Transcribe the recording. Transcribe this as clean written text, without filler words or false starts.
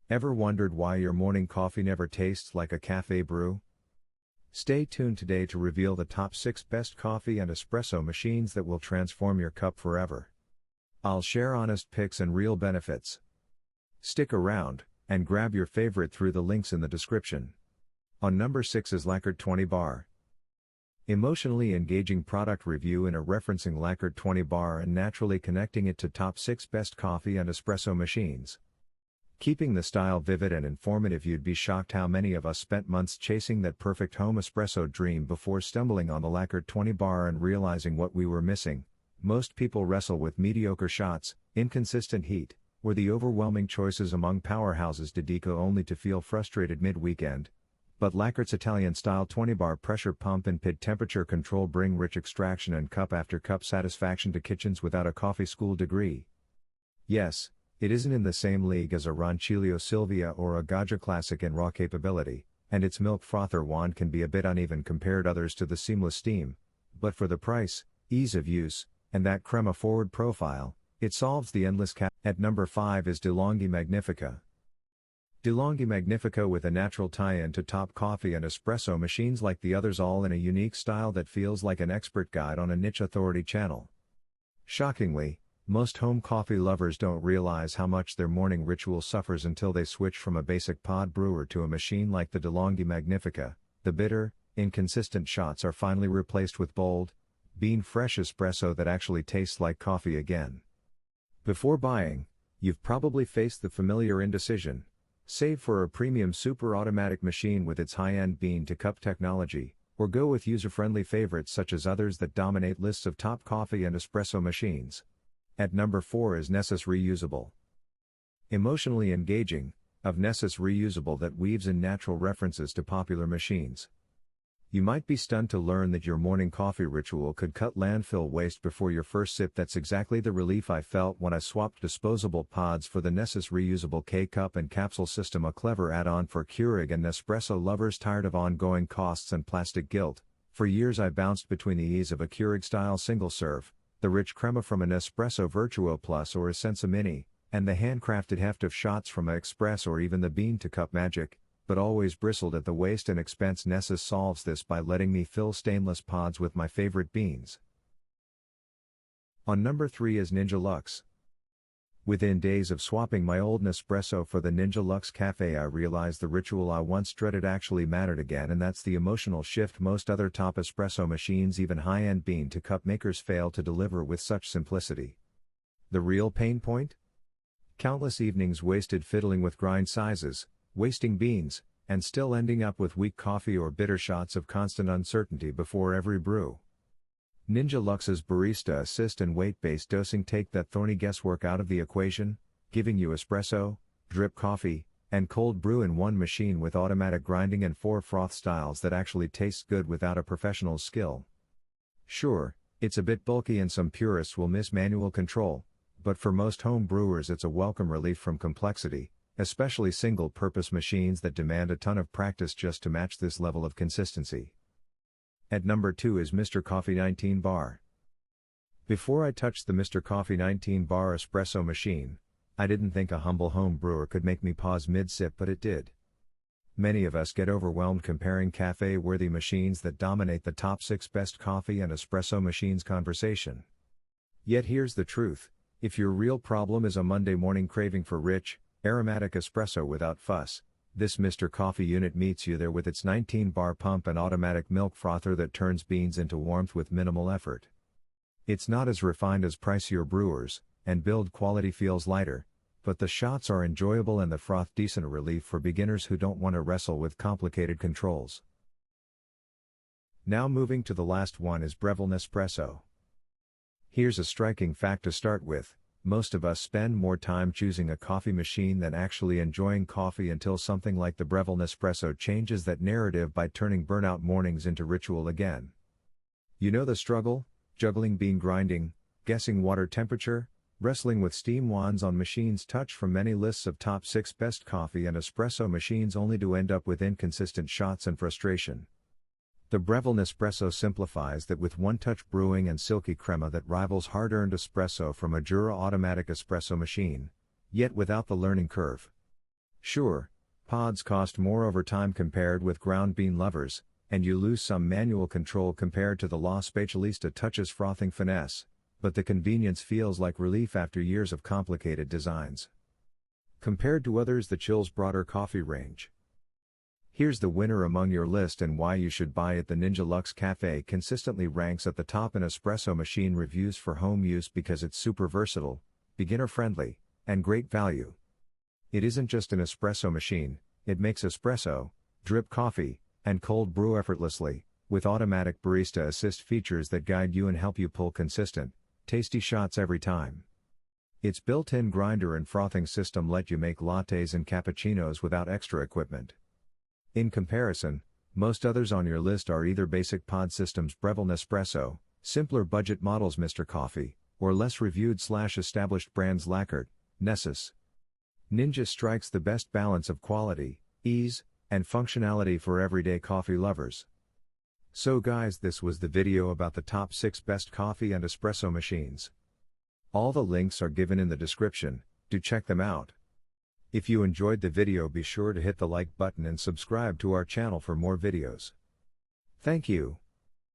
Ever wondered why your morning coffee never tastes like a cafe brew? Stay tuned today to reveal the top 6 best coffee and espresso machines that will transform your cup forever. I'll share honest picks and real benefits. Stick around, and grab your favorite through the links in the description. On number 6 is Laekerrt 20 Bar. Emotionally engaging product review in a referencing Laekerrt 20 Bar and naturally connecting it to top 6 best coffee and espresso machines. Keeping the style vivid and informative, you'd be shocked how many of us spent months chasing that perfect home espresso dream before stumbling on the Laekerrt 20 Bar and realizing what we were missing. Most people wrestle with mediocre shots, inconsistent heat, or the overwhelming choices among powerhouses de deco only to feel frustrated mid-weekend. But Laekert's Italian-style 20-bar pressure pump and PID temperature control bring rich extraction and cup-after-cup satisfaction to kitchens without a coffee school degree. Yes, it isn't in the same league as a Roncilio Silvia or a Gaggia Classic in raw capability, and its milk frother wand can be a bit uneven compared others to the seamless steam, but for the price, ease of use, and that crema-forward profile, it solves the endless At number 5 is DeLonghi Magnifica. DeLonghi Magnifica, with a natural tie-in to top coffee and espresso machines like the others, all in a unique style that feels like an expert guide on a niche authority channel. Shockingly, most home coffee lovers don't realize how much their morning ritual suffers until they switch from a basic pod brewer to a machine like the DeLonghi Magnifica. The bitter, inconsistent shots are finally replaced with bold, bean-fresh espresso that actually tastes like coffee again. Before buying, you've probably faced the familiar indecision: save for a premium super automatic machine with its high-end bean-to-cup technology, or go with user-friendly favorites such as others that dominate lists of top coffee and espresso machines. At number 4 is NESSUS Reusable. Emotionally engaging, of NESSUS Reusable that weaves in natural references to popular machines. You might be stunned to learn that your morning coffee ritual could cut landfill waste before your first sip. That's exactly the relief I felt when I swapped disposable pods for the NESSUS Reusable K-Cup and Capsule system, a clever add-on for Keurig and Nespresso lovers tired of ongoing costs and plastic guilt. For years I bounced between the ease of a Keurig-style single-serve, the rich crema from an Espresso Virtuo Plus or a Senza Mini, and the handcrafted heft of shots from a Express or even the bean-to-cup magic, but always bristled at the waste and expense. NESSUS solves this by letting me fill stainless pods with my favorite beans. On number 3 is Ninja Luxe. Within days of swapping my old Nespresso for the Ninja Luxe Cafe, I realized the ritual I once dreaded actually mattered again, and that's the emotional shift most other top espresso machines, even high-end bean-to-cup makers, fail to deliver with such simplicity. The real pain point? Countless evenings wasted fiddling with grind sizes, wasting beans, and still ending up with weak coffee or bitter shots of constant uncertainty before every brew. Ninja Luxe's Barista Assist and weight-based dosing take that thorny guesswork out of the equation, giving you espresso, drip coffee, and cold brew in one machine with automatic grinding and 4 froth styles that actually tastes good without a professional's skill. Sure, it's a bit bulky and some purists will miss manual control, but for most home brewers it's a welcome relief from complexity, especially single-purpose machines that demand a ton of practice just to match this level of consistency. At number 2 is Mr. Coffee 19 Bar. Before I touched the Mr. Coffee 19 Bar espresso machine, I didn't think a humble home brewer could make me pause mid-sip, but it did. Many of us get overwhelmed comparing cafe-worthy machines that dominate the top 6 best coffee and espresso machines conversation. Yet here's the truth: if your real problem is a Monday morning craving for rich, aromatic espresso without fuss, this Mr. Coffee unit meets you there with its 19-bar pump and automatic milk frother that turns beans into warmth with minimal effort. It's not as refined as pricier brewers, and build quality feels lighter, but the shots are enjoyable and the froth decent relief for beginners who don't want to wrestle with complicated controls. Now moving to the last one is Breville Nespresso. Here's a striking fact to start with: most of us spend more time choosing a coffee machine than actually enjoying coffee until something like the Breville Nespresso changes that narrative by turning burnout mornings into ritual again. You know the struggle: juggling bean grinding, guessing water temperature, wrestling with steam wands on machines touch from many lists of top 6 best coffee and espresso machines only to end up with inconsistent shots and frustration. The Breville Nespresso simplifies that with one-touch brewing and silky crema that rivals hard-earned espresso from a Jura automatic espresso machine, yet without the learning curve. Sure, pods cost more over time compared with ground bean lovers, and you lose some manual control compared to the La Specialista touches frothing finesse, but the convenience feels like relief after years of complicated designs. Compared to others, the Chill's broader coffee range. Here's the winner among your list and why you should buy it. The Ninja Luxe Cafe consistently ranks at the top in espresso machine reviews for home use because it's super versatile, beginner-friendly, and great value. It isn't just an espresso machine, it makes espresso, drip coffee, and cold brew effortlessly, with automatic barista assist features that guide you and help you pull consistent, tasty shots every time. Its built-in grinder and frothing system let you make lattes and cappuccinos without extra equipment. In comparison, most others on your list are either basic pod systems Breville Nespresso, simpler budget models Mr. Coffee, or less reviewed/established brands Laekerrt, NESSUS. Ninja strikes the best balance of quality, ease, and functionality for everyday coffee lovers. So guys, this was the video about the top 6 best coffee and espresso machines. All the links are given in the description, do check them out. If you enjoyed the video, be sure to hit the like button and subscribe to our channel for more videos. Thank you.